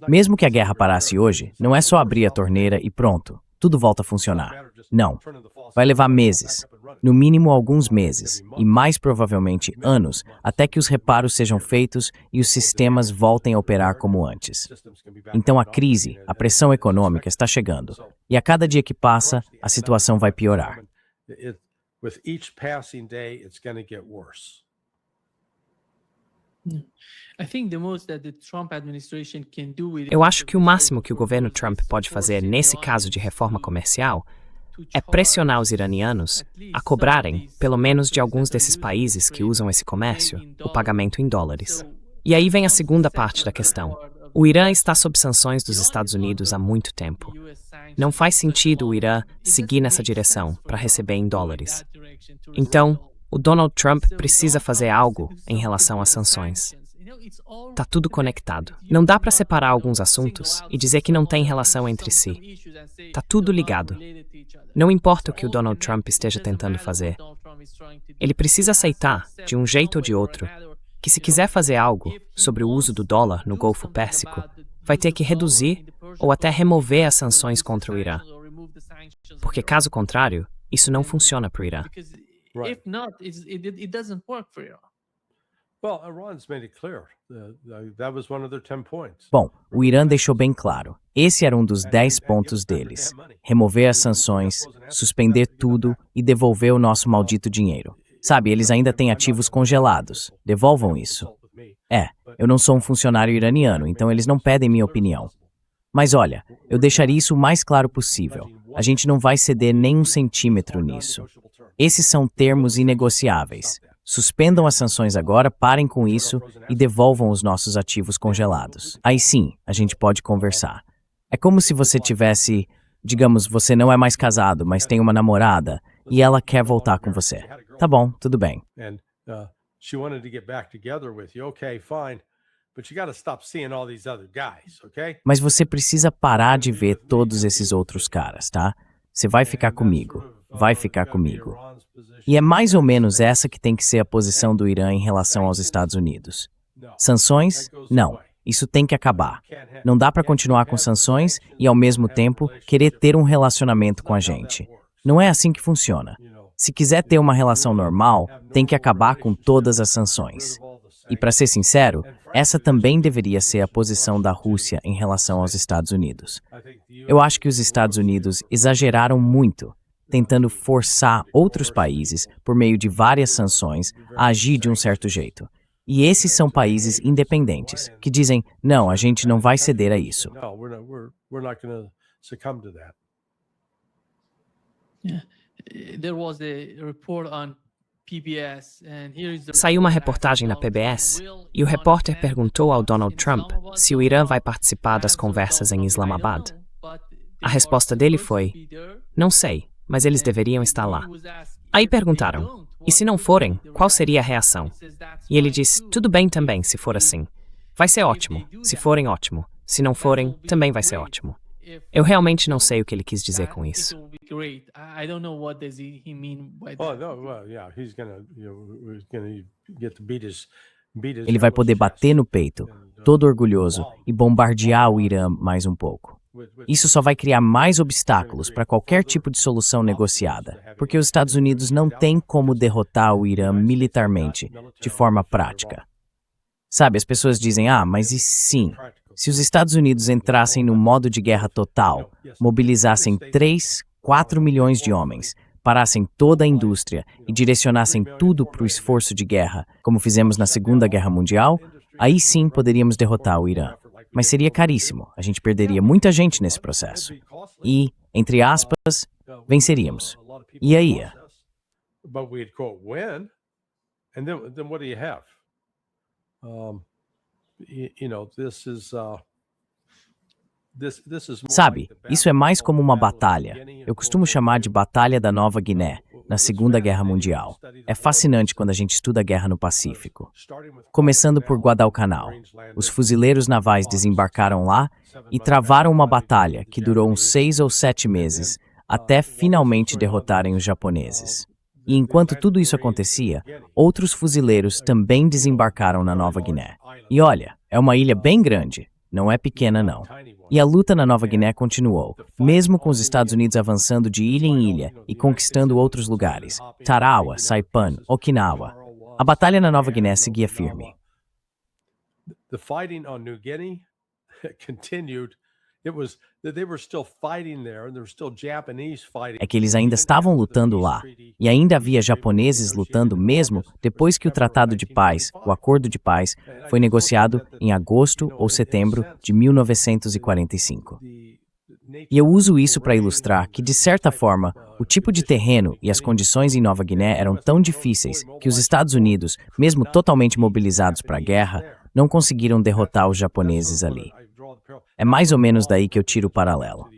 Mesmo que a guerra parasse hoje, não é só abrir a torneira e pronto, tudo volta a funcionar. Não. Vai levar meses, no mínimo alguns meses, e mais provavelmente anos, até que os reparos sejam feitos e os sistemas voltem a operar como antes. Então a crise, a pressão econômica está chegando, e a cada dia que passa, a situação vai piorar. I think the most that the Trump administration can do with Eu acho que o máximo que o governo Trump pode fazer nesse caso de reforma comercial é pressionar os iranianos a cobrarem, pelo menos de alguns desses países que usam esse comércio, o pagamento em dólares. E aí vem a segunda parte da questão. O Irã está sob sanções dos Estados Unidos há muito tempo. Não faz sentido o Irã seguir nessa direção para receber em dólares. Então, o Donald Trump precisa fazer algo em relação às sanções. Tá tudo conectado. Não dá para separar alguns assuntos e dizer que não tem relação entre si. Tá tudo ligado. Não importa o que o Donald Trump esteja tentando fazer. Ele precisa aceitar, de um jeito ou de outro, que se quiser fazer algo sobre o uso do dólar no Golfo Pérsico, vai ter que reduzir ou até remover as sanções contra o Irã. Porque, caso contrário, isso não funciona para o Irã. If not, it doesn't work for Iran. Well, Iran's made it clear. That was one of their 10 points. Bom, o Irã deixou bem claro. Esse era um dos 10 pontos deles. Remover as sanções, suspender tudo e devolver o nosso maldito dinheiro. Sabe, eles ainda têm ativos congelados. Devolvam isso. Eu não sou um funcionário iraniano, então eles não pedem minha opinião. Mas olha, eu deixaria isso o mais claro possível. A gente não vai ceder nem 1 centímetro nisso. Esses são termos inegociáveis. Suspendam as sanções agora, parem com isso e devolvam os nossos ativos congelados. Aí sim, a gente pode conversar. É como se você tivesse, digamos, você não é mais casado, mas tem uma namorada e ela quer voltar com você. Tá bom, tudo bem. She wanted to get back together with you. Okay, fine. But you got to stop seeing all these other guys, okay? Mas você precisa parar de ver todos esses outros caras, tá? Você vai ficar comigo. Vai ficar comigo. E é mais ou menos essa que tem que ser a posição do Irã em relação aos Estados Unidos. Sanções? Não. Isso tem que acabar. Não dá para continuar com sanções e, ao mesmo tempo, querer ter um relacionamento com a gente. Não é assim que funciona. Se quiser ter uma relação normal, tem que acabar com todas as sanções. E, para ser sincero, essa também deveria ser a posição da Rússia em relação aos Estados Unidos. Eu acho que os Estados Unidos exageraram muito, tentando forçar outros países, por meio de várias sanções, a agir de um certo jeito. E esses são países independentes, que dizem, não, a gente não vai ceder a isso. There was a report on PBS, and here is the Saiu uma reportagem na PBS e o repórter perguntou ao Donald Trump se o Irã vai participar das conversas em Islamabad. A resposta dele foi, não sei, mas eles deveriam estar lá. Aí perguntaram, e se não forem, qual seria a reação? E ele disse, tudo bem também, se for assim. Vai ser ótimo. Se forem, ótimo. Se não forem, também vai ser ótimo. Eu realmente não sei o que ele quis dizer com isso. Ele vai poder bater no peito, todo orgulhoso, e bombardear o Irã mais um pouco. Isso só vai criar mais obstáculos para qualquer tipo de solução negociada, porque os Estados Unidos não têm como derrotar o Irã militarmente, de forma prática. Sabe, as pessoas dizem, mas e sim, se os Estados Unidos entrassem no modo de guerra total, mobilizassem 3, 4 milhões de homens, parassem toda a indústria e direcionassem tudo para o esforço de guerra, como fizemos na Segunda Guerra Mundial, aí sim poderíamos derrotar o Irã. Mas seria caríssimo, a gente perderia muita gente nesse processo. E, entre aspas, venceríamos. E aí? Sabe, isso é mais como uma batalha. Eu costumo chamar de Batalha da Nova Guiné, na Segunda Guerra Mundial. É fascinante quando a gente estuda a guerra no Pacífico. Começando por Guadalcanal, os fuzileiros navais desembarcaram lá e travaram uma batalha que durou uns 6 ou 7 meses, até finalmente derrotarem os japoneses. E enquanto tudo isso acontecia, outros fuzileiros também desembarcaram na Nova Guiné. E olha, é uma ilha bem grande, não é pequena não. E a luta na Nova Guiné continuou, mesmo com os Estados Unidos avançando de ilha em ilha e conquistando outros lugares, Tarawa, Saipan, Okinawa. A batalha na Nova Guiné seguia firme. The fighting on New Guinea continued É que eles ainda estavam lutando lá, e ainda havia japoneses lutando mesmo depois que o Tratado de Paz, o Acordo de Paz, foi negociado em agosto ou setembro de 1945. E eu uso isso para ilustrar que, de certa forma, o tipo de terreno e as condições em Nova Guiné eram tão difíceis que os Estados Unidos, mesmo totalmente mobilizados para a guerra, não conseguiram derrotar os japoneses ali. É mais ou menos daí que eu tiro o paralelo.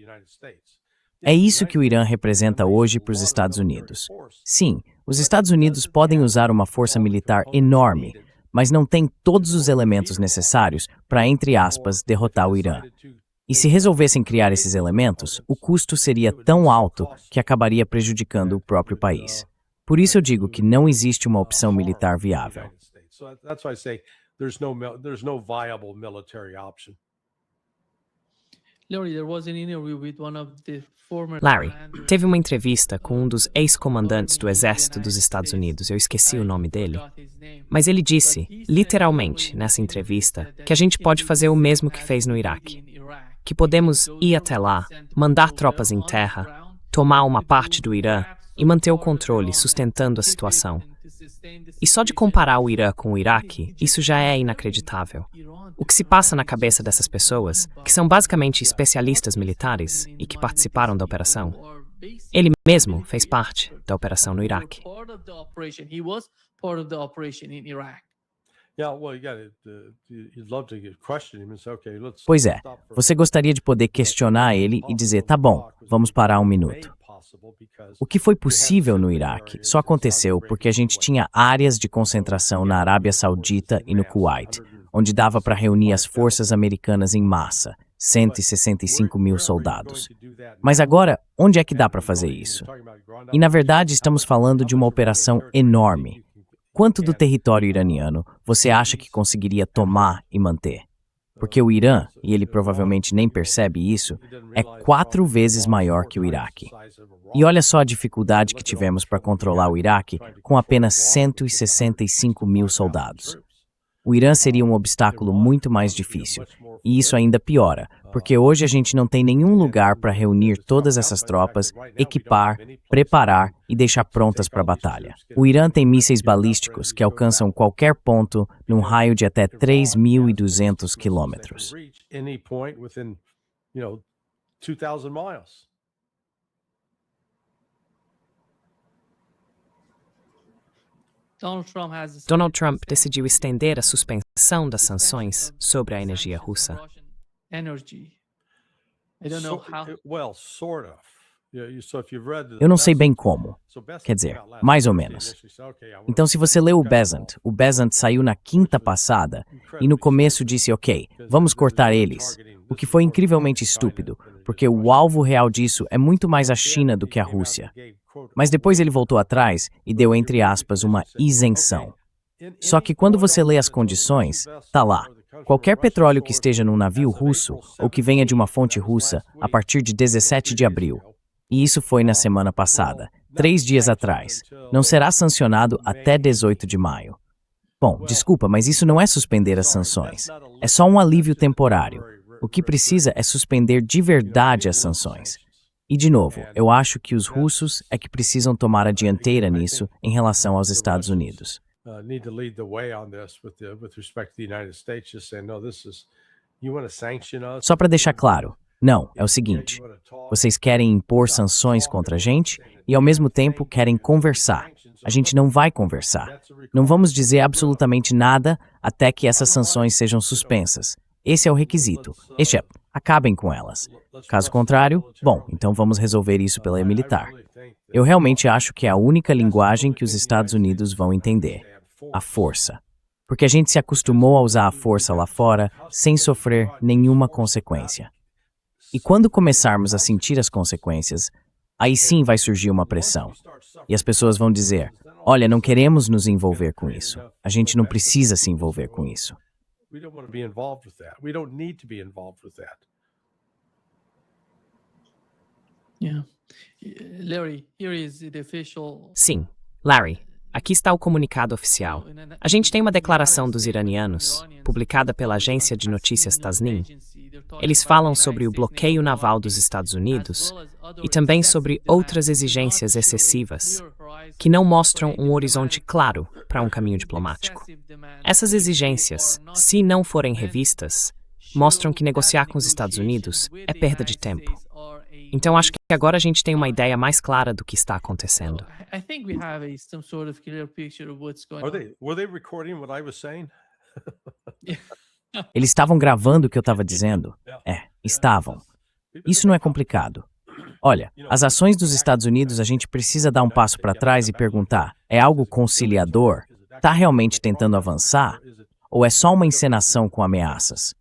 É isso que o Irã representa hoje para os Estados Unidos. Sim, os Estados Unidos podem usar uma força militar enorme, mas não têm todos os elementos necessários para, entre aspas, derrotar o Irã. E se resolvessem criar esses elementos, o custo seria tão alto que acabaria prejudicando o próprio país. Por isso eu digo que não existe uma opção militar viável. Larry, teve uma entrevista com um dos ex-comandantes do Exército dos Estados Unidos, eu esqueci o nome dele, mas ele disse, literalmente, nessa entrevista, que a gente pode fazer o mesmo que fez no Iraque. Que podemos ir até lá, mandar tropas em terra, tomar uma parte do Irã e manter o controle, sustentando a situação. E só de comparar o Irã com o Iraque, isso já é inacreditável. O que se passa na cabeça dessas pessoas, que são basicamente especialistas militares e que participaram da operação? Ele mesmo fez parte da operação no Iraque. Pois é, você gostaria de poder questionar ele e dizer, tá bom, vamos parar um minuto. O que foi possível no Iraque só aconteceu porque a gente tinha áreas de concentração na Arábia Saudita e no Kuwait, onde dava para reunir as forças americanas em massa, 165 mil soldados. Mas agora, onde é que dá para fazer isso? E na verdade estamos falando de uma operação enorme. Quanto do território iraniano você acha que conseguiria tomar e manter? Porque o Irã, e ele provavelmente nem percebe isso, é 4 vezes maior que o Iraque. E olha só a dificuldade que tivemos para controlar o Iraque com apenas 165 mil soldados. O Irã seria um obstáculo muito mais difícil. E isso ainda piora, porque hoje a gente não tem nenhum lugar para reunir todas essas tropas, equipar, preparar e deixar prontas para a batalha. O Irã tem mísseis balísticos que alcançam qualquer ponto num raio de até 3.200 quilômetros. Donald Trump decidiu estender a suspensão das sanções sobre a energia russa. Eu não sei bem como. Quer dizer, mais ou menos. Então, se você leu o Bessent saiu na quinta passada e no começo disse, ok, vamos cortar eles. O que foi incrivelmente estúpido, porque o alvo real disso é muito mais a China do que a Rússia. Mas depois ele voltou atrás e deu, entre aspas, uma isenção. Só que quando você lê as condições, tá lá. Qualquer petróleo que esteja num navio russo ou que venha de uma fonte russa a partir de 17 de abril. E isso foi na semana passada, 3 dias atrás. Não será sancionado até 18 de maio. Bom, desculpa, mas isso não é suspender as sanções. É só um alívio temporário. O que precisa é suspender de verdade as sanções. E, de novo, eu acho que os russos é que precisam tomar a dianteira nisso em relação aos Estados Unidos. Só para deixar claro, não, é o seguinte, vocês querem impor sanções contra a gente e ao mesmo tempo querem conversar. A gente não vai conversar. Não vamos dizer absolutamente nada até que essas sanções sejam suspensas. Esse é o requisito. Acabem com elas. Caso contrário, bom, então vamos resolver isso pela militar. Eu realmente acho que é a única linguagem que os Estados Unidos vão entender. A força. Porque a gente se acostumou a usar a força lá fora sem sofrer nenhuma consequência. E quando começarmos a sentir as consequências, aí sim vai surgir uma pressão. E as pessoas vão dizer, olha, não queremos nos envolver com isso. A gente não precisa se envolver com isso. Sim, Larry, aqui está o comunicado oficial. A gente tem uma declaração dos iranianos, publicada pela agência de notícias Tasnim. Eles falam sobre o bloqueio naval dos Estados Unidos e também sobre outras exigências excessivas, que não mostram um horizonte claro para um caminho diplomático. Essas exigências, se não forem revistas, mostram que negociar com os Estados Unidos é perda de tempo. Então acho que agora a gente tem uma ideia mais clara do que está acontecendo. Were they recording what I was saying? Eles estavam gravando o que eu estava dizendo? Estavam. Isso não é complicado. Olha, as ações dos Estados Unidos a gente precisa dar um passo para trás e perguntar, é algo conciliador? Está realmente tentando avançar? Ou é só uma encenação com ameaças?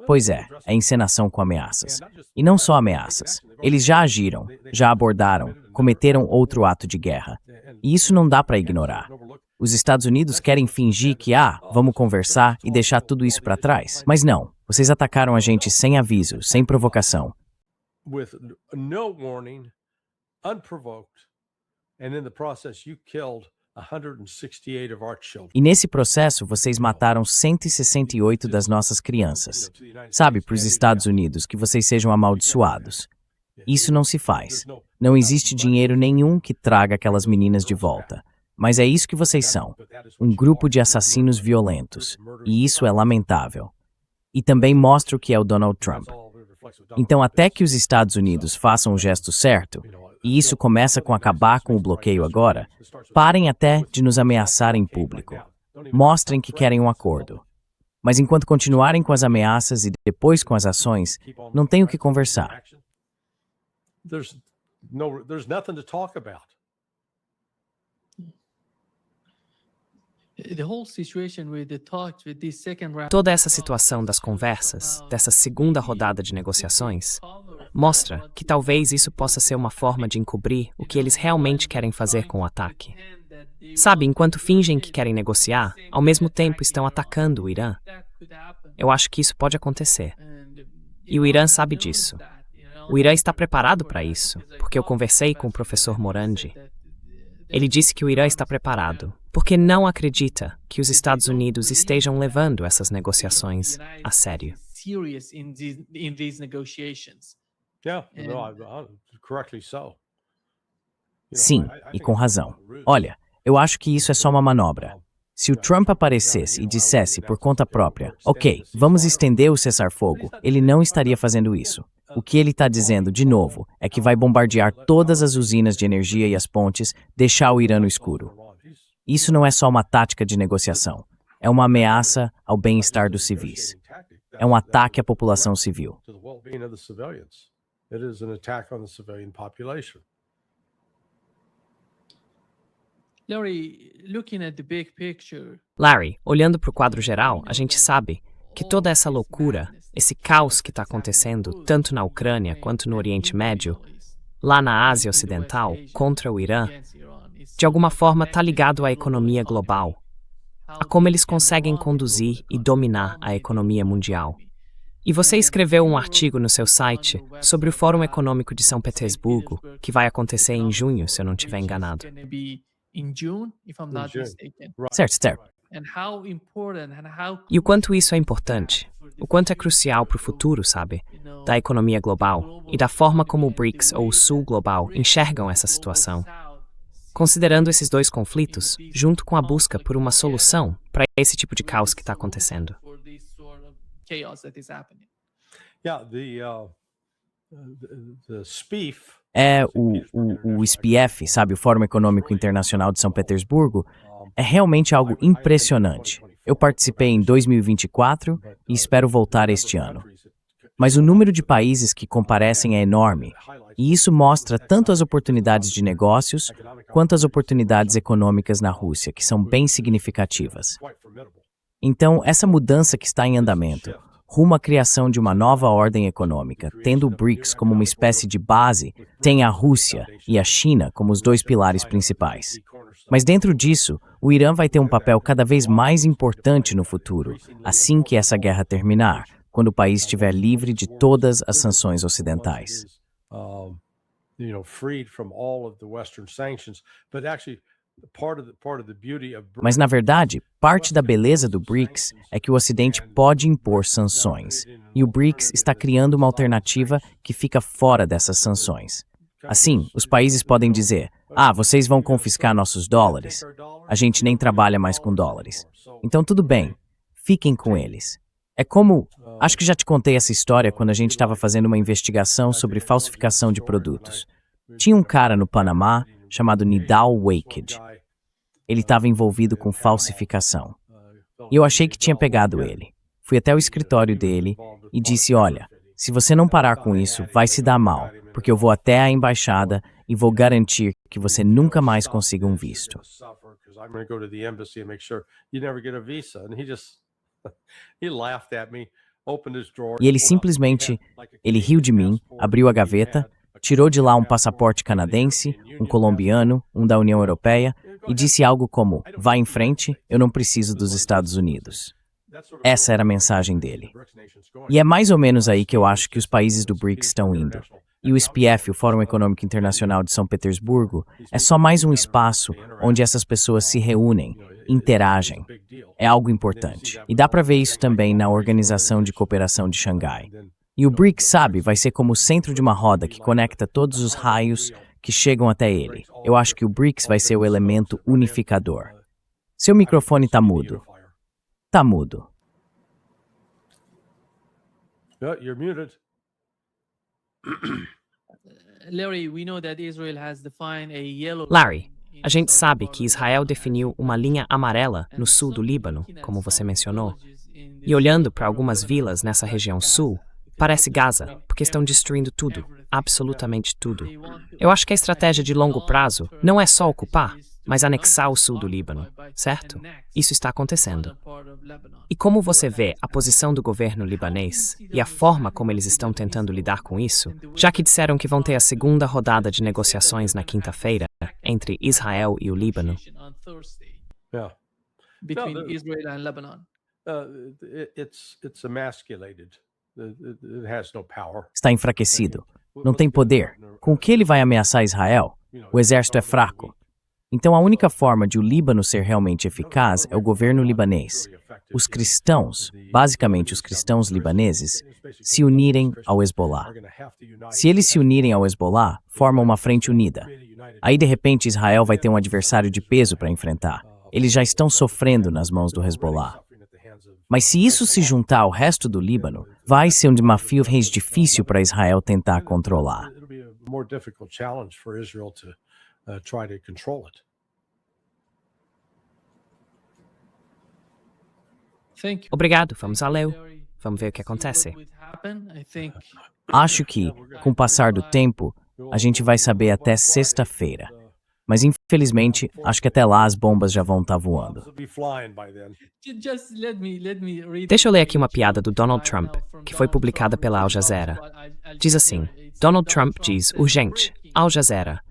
Pois é encenação com ameaças. E não só ameaças. Eles já agiram, já abordaram, cometeram outro ato de guerra. E isso não dá para ignorar. Os Estados Unidos querem fingir que, vamos conversar e deixar tudo isso para trás. Mas não, vocês atacaram a gente sem aviso, sem provocação. With no warning, unprovoked, and in the process you killed 168 of our children. E nesse processo, vocês mataram 168 das nossas crianças. Sabe, para os Estados Unidos, que vocês sejam amaldiçoados. Isso não se faz. Não existe dinheiro nenhum que traga aquelas meninas de volta. Mas é isso que vocês são. Um grupo de assassinos violentos. E isso é lamentável. E também mostra o que é o Donald Trump. Então, até que os Estados Unidos façam o gesto certo, e isso começa com acabar com o bloqueio agora, parem até de nos ameaçar em público. Mostrem que querem um acordo. Mas enquanto continuarem com as ameaças e depois com as ações, não tem o que conversar. There's nothing to talk about. Toda essa situação das conversas, dessa segunda rodada de negociações, mostra que talvez isso possa ser uma forma de encobrir o que eles realmente querem fazer com o ataque. Sabe, enquanto fingem que querem negociar, ao mesmo tempo estão atacando o Irã. Eu acho que isso pode acontecer. E o Irã sabe disso. O Irã está preparado para isso, porque eu conversei com o professor Morandi. Ele disse que o Irã está preparado, porque não acredita que os Estados Unidos estejam levando essas negociações a sério. Sim, e com razão. Olha, eu acho que isso é só uma manobra. Se o Trump aparecesse e dissesse por conta própria, ok, vamos estender o cessar-fogo, ele não estaria fazendo isso. O que ele está dizendo, de novo, é que vai bombardear todas as usinas de energia e as pontes, deixar o Irã no escuro. Isso não é só uma tática de negociação. É uma ameaça ao bem-estar dos civis. É um ataque à população civil. Larry, olhando para o quadro geral, a gente sabe que toda essa loucura, esse caos que está acontecendo tanto na Ucrânia quanto no Oriente Médio, lá na Ásia Ocidental, contra o Irã, de alguma forma está ligado à economia global, a como eles conseguem conduzir e dominar a economia mundial. E você escreveu um artigo no seu site sobre o Fórum Econômico de São Petersburgo, que vai acontecer em junho, se eu não estiver enganado. Certo. E o quanto isso é importante, o quanto é crucial para o futuro, sabe, da economia global e da forma como o BRICS ou o Sul Global enxergam essa situação. Considerando esses dois conflitos, junto com a busca por uma solução para esse tipo de caos que está acontecendo. O SPF, sabe, o Fórum Econômico Internacional de São Petersburgo, é realmente algo impressionante. Eu participei em 2024 e espero voltar este ano. Mas o número de países que comparecem é enorme, e isso mostra tanto as oportunidades de negócios quanto as oportunidades econômicas na Rússia, que são bem significativas. Então, essa mudança que está em andamento, rumo à criação de uma nova ordem econômica, tendo o BRICS como uma espécie de base, tem a Rússia e a China como os dois pilares principais. Mas dentro disso, o Irã vai ter um papel cada vez mais importante no futuro, assim que essa guerra terminar, quando o país estiver livre de todas as sanções ocidentais. Mas, na verdade, parte da beleza do BRICS é que o Ocidente pode impor sanções, e o BRICS está criando uma alternativa que fica fora dessas sanções. Assim, os países podem dizer: vocês vão confiscar nossos dólares. A gente nem trabalha mais com dólares. Então, tudo bem, fiquem com eles. É como, acho que já te contei essa história quando a gente estava fazendo uma investigação sobre falsificação de produtos. Tinha um cara no Panamá chamado Nidal Waked. Ele estava envolvido com falsificação. E eu achei que tinha pegado ele. Fui até o escritório dele e disse: olha, se você não parar com isso, vai se dar mal, porque eu vou até a embaixada e vou garantir que você nunca mais consiga um visto. E ele simplesmente, ele riu de mim, abriu a gaveta, tirou de lá um passaporte canadense, um colombiano, um da União Europeia, e disse algo como: vá em frente, eu não preciso dos Estados Unidos. Essa era a mensagem dele. E é mais ou menos aí que eu acho que os países do BRICS estão indo. E o SPF, o Fórum Econômico Internacional de São Petersburgo, é só mais um espaço onde essas pessoas se reúnem, interagem. É algo importante. E dá para ver isso também na Organização de Cooperação de Xangai. E o BRICS, sabe, vai ser como o centro de uma roda que conecta todos os raios que chegam até ele. Eu acho que o BRICS vai ser o elemento unificador. Seu microfone tá mudo. Tá mudo. You're muted. Larry, a gente sabe que Israel definiu uma linha amarela no sul do Líbano, como você mencionou. E olhando para algumas vilas nessa região sul, parece Gaza, porque estão destruindo tudo, absolutamente tudo. Eu acho que a estratégia de longo prazo não é só ocupar, mas anexar o sul do Líbano, certo? Isso está acontecendo. E como você vê a posição do governo libanês e a forma como eles estão tentando lidar com isso, já que disseram que vão ter a segunda rodada de negociações na quinta-feira entre Israel e o Líbano? Between Israel and Lebanon. It's emasculated. It has no power. Está enfraquecido. Não tem poder. Com o que ele vai ameaçar Israel? O exército é fraco. Então a única forma de o Líbano ser realmente eficaz é o governo libanês. Os cristãos, basicamente os cristãos libaneses, se unirem ao Hezbollah. Se eles se unirem ao Hezbollah, formam uma frente unida. Aí de repente Israel vai ter um adversário de peso para enfrentar. Eles já estão sofrendo nas mãos do Hezbollah. Mas se isso se juntar ao resto do Líbano, vai ser um desafio difícil para Israel tentar controlar. Obrigado, vamos a Leo. Vamos ver o que acontece. Acho que, com o passar do tempo, a gente vai saber até sexta-feira. Mas, infelizmente, acho que até lá as bombas já vão estar voando. Deixa eu ler aqui uma piada do Donald Trump, que foi publicada pela Al Jazeera. Diz assim: Donald Trump diz urgente, Al Jazeera.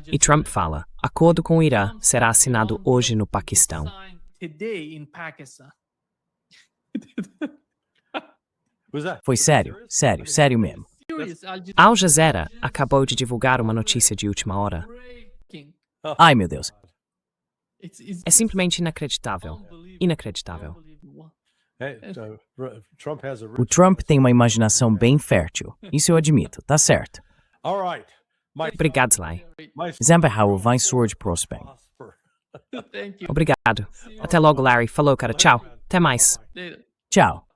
E Trump fala: acordo com o Irã será assinado hoje no Paquistão. Foi sério, sério, sério mesmo. Al Jazeera acabou de divulgar uma notícia de última hora. Ai, meu Deus. É simplesmente inacreditável. Inacreditável. O Trump tem uma imaginação bem fértil. Isso eu admito, tá certo. Obrigado, Sly. Zamperhau vai surge prospem. Obrigado. Até logo, Larry. Falou, cara. Tchau. Até mais. Tchau.